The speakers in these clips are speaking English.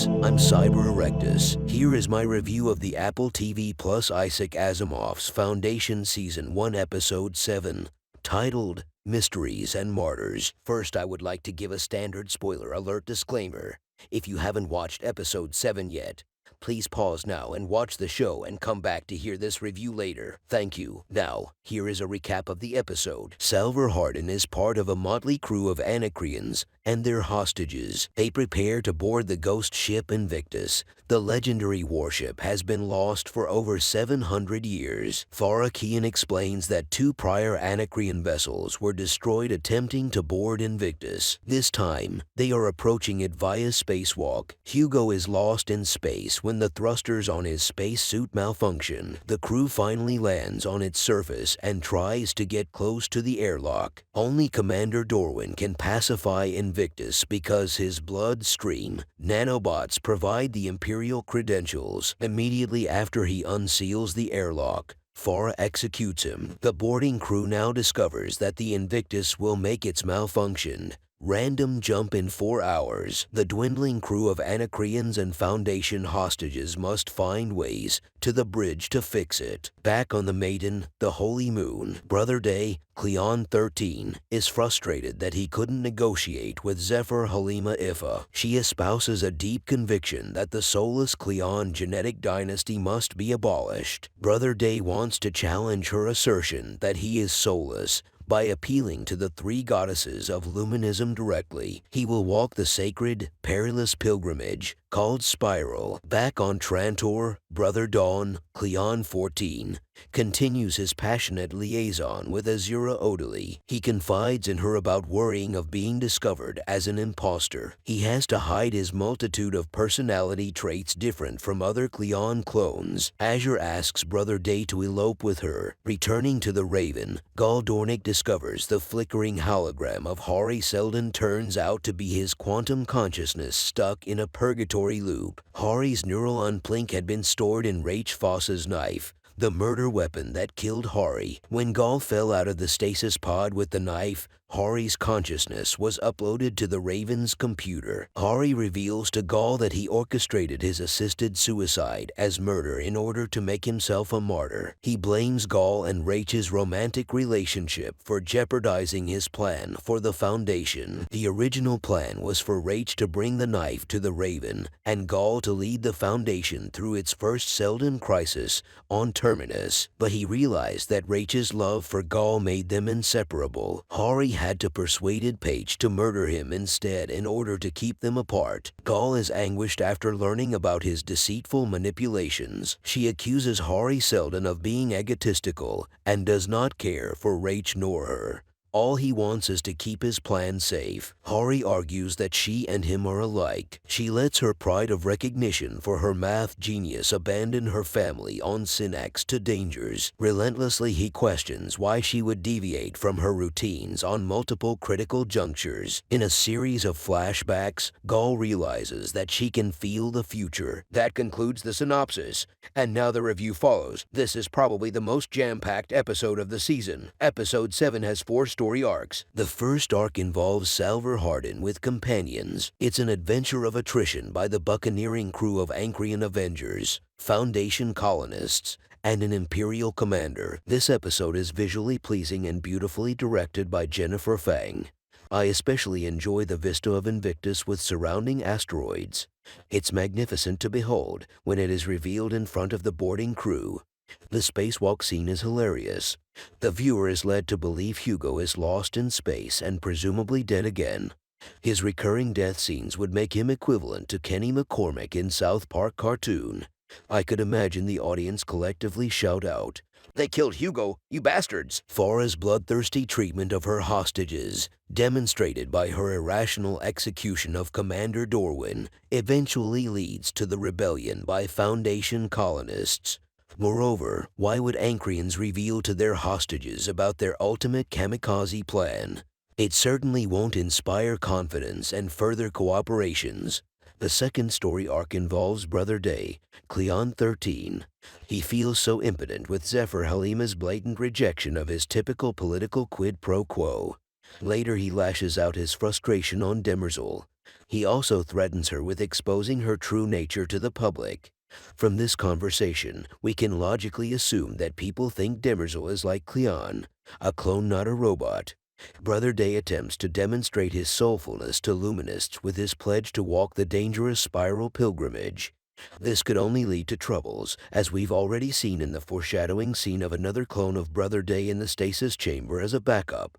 friends, I'm CyberErectus. Here is my review of the Apple TV Plus Isaac Asimov's Foundation Season 1 Episode 7, titled Mysteries and Martyrs. First, I would like to give a standard spoiler alert disclaimer. If you haven't watched Episode 7 yet, please pause now and watch the show and come back to hear this review later. Thank you. Now, here is a recap of the episode. Salvor Hardin is part of a motley crew of Anacreons and their hostages. They prepare to board the ghost ship Invictus. The legendary warship has been lost for over 700 years. Farakian explains that 2 prior Anacreon vessels were destroyed attempting to board Invictus. This time, they are approaching it via spacewalk. Hugo is lost in space when the thrusters on his spacesuit malfunction. The crew finally lands on its surface and tries to get close to the airlock. Only Commander Dorwin can pacify Invictus because his bloodstream nanobots provide the Imperial credentials. Immediately after he unseals the airlock, Farah executes him. The boarding crew now discovers that the Invictus will make its malfunction. Random jump in 4 hours. The dwindling crew of Anacreons and Foundation hostages must find ways to the bridge to fix it. Back on the Maiden, the Holy Moon, Brother Day, Cleon 13, is frustrated that he couldn't negotiate with Zephyr Halima Ifa. She espouses a deep conviction that the soulless Cleon genetic dynasty must be abolished. Brother Day wants to challenge her assertion that he is soulless by appealing to the 3 goddesses of luminism directly. He will walk the sacred, perilous pilgrimage called Spiral. Back on Trantor, Brother Dawn, Cleon 14, continues his passionate liaison with Azura Odili. He confides in her about worrying of being discovered as an imposter. He has to hide his multitude of personality traits different from other Cleon clones. Azure asks Brother Day to elope with her. Returning to the Raven, Gul Dornick discovers the flickering hologram of Hari Seldon turns out to be his quantum consciousness stuck in a purgatory loop. Hari's neural unplink had been stored in Rach Foss's knife, the murder weapon that killed Hari. When Gul fell out of the stasis pod with the knife, Hari's consciousness was uploaded to the Raven's computer. Hari reveals to Gul that he orchestrated his assisted suicide as murder in order to make himself a martyr. He blames Gul and Rach's romantic relationship for jeopardizing his plan for the Foundation. The original plan was for Rach to bring the knife to the Raven and Gul to lead the Foundation through its first Seldon crisis on Terminus, but he realized that Rach's love for Gul made them inseparable. Hari had to persuade Paige to murder him instead in order to keep them apart. Gul is anguished after learning about his deceitful manipulations. She accuses Hari Seldon of being egotistical and does not care for Rach nor her. All he wants is to keep his plan safe. Hari argues that she and him are alike. She lets her pride of recognition for her math genius abandon her family on Synax to dangers. Relentlessly, he questions why she would deviate from her routines on multiple critical junctures. In a series of flashbacks, Gul realizes that she can feel the future. That concludes the synopsis. And now the review follows. This is probably the most jam-packed episode of the season. Episode 7 has 4 story arcs. The first arc involves Salvor Hardin with companions. It's an adventure of attrition by the buccaneering crew of Anacreon Avengers, Foundation colonists, and an Imperial commander. This episode is visually pleasing and beautifully directed by Jennifer Fang. I especially enjoy the vista of Invictus with surrounding asteroids. It's magnificent to behold when it is revealed in front of the boarding crew. The spacewalk scene is hilarious. The viewer is led to believe Hugo is lost in space and presumably dead again. His recurring death scenes would make him equivalent to Kenny McCormick in South Park cartoon. I could imagine the audience collectively shout out, "They killed Hugo, you bastards!" Farah's bloodthirsty treatment of her hostages, demonstrated by her irrational execution of Commander Dorwin, eventually leads to the rebellion by Foundation colonists. Moreover, why would Anacreons reveal to their hostages about their ultimate kamikaze plan? It certainly won't inspire confidence and further cooperations. The second story arc involves Brother Day, Cleon 13. He feels so impotent with Zephyr Halima's blatant rejection of his typical political quid pro quo. Later he lashes out his frustration on Demerzel. He also threatens her with exposing her true nature to the public. From this conversation, we can logically assume that people think Demerzel is like Cleon, a clone not a robot. Brother Day attempts to demonstrate his soulfulness to Luminists with his pledge to walk the dangerous spiral pilgrimage. This could only lead to troubles, as we've already seen in the foreshadowing scene of another clone of Brother Day in the stasis chamber as a backup.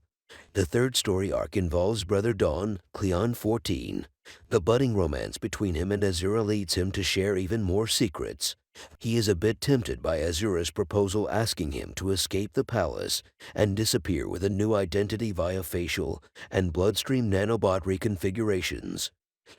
The third story arc involves Brother Dawn, Cleon 14. The budding romance between him and Azura leads him to share even more secrets. He is a bit tempted by Azura's proposal asking him to escape the palace and disappear with a new identity via facial and bloodstream nanobot reconfigurations.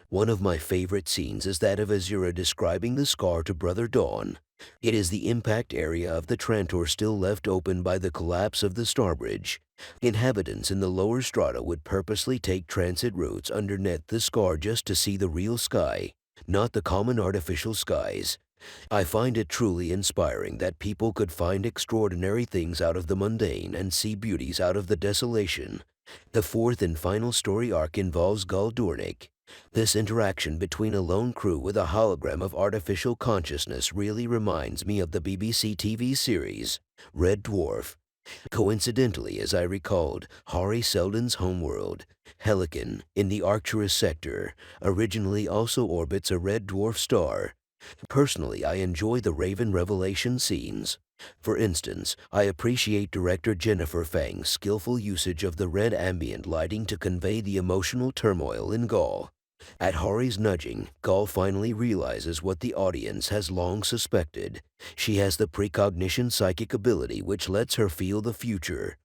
One of my favorite scenes is that of Azura describing the scar to Brother Dawn. It is the impact area of the Trantor still left open by the collapse of the Starbridge. Inhabitants in the lower strata would purposely take transit routes underneath the scar just to see the real sky, not the common artificial skies. I find it truly inspiring that people could find extraordinary things out of the mundane and see beauties out of the desolation. The fourth and final story arc involves Gul Dornick. This interaction between a lone crew with a hologram of artificial consciousness really reminds me of the BBC TV series, Red Dwarf. Coincidentally, as I recalled, Hari Seldon's homeworld, Helican, in the Arcturus sector, originally also orbits a red dwarf star. Personally, I enjoy the Raven revelation scenes. For instance, I appreciate director Jennifer Fang's skillful usage of the red ambient lighting to convey the emotional turmoil in Gaul. At Hari's nudging, Gaul finally realizes what the audience has long suspected. She has the precognition psychic ability which lets her feel the future.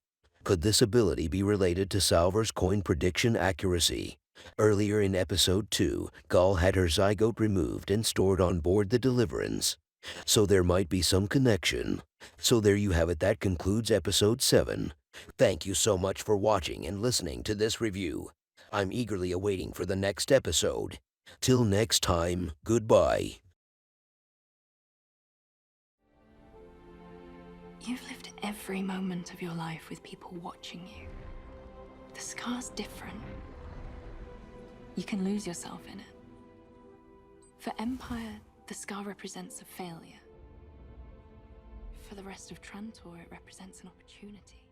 Could this ability be related to Salvor's coin prediction accuracy? Earlier in Episode 2, Gaul had her zygote removed and stored on board the Deliverance. So there might be some connection. So there you have it. That concludes Episode 7. Thank you so much for watching and listening to this review. I'm eagerly awaiting for the next episode. Till next time, goodbye. You've lived every moment of your life with people watching you. The scar's different. You can lose yourself in it. For Empire, the scar represents a failure. For the rest of Trantor, it represents an opportunity.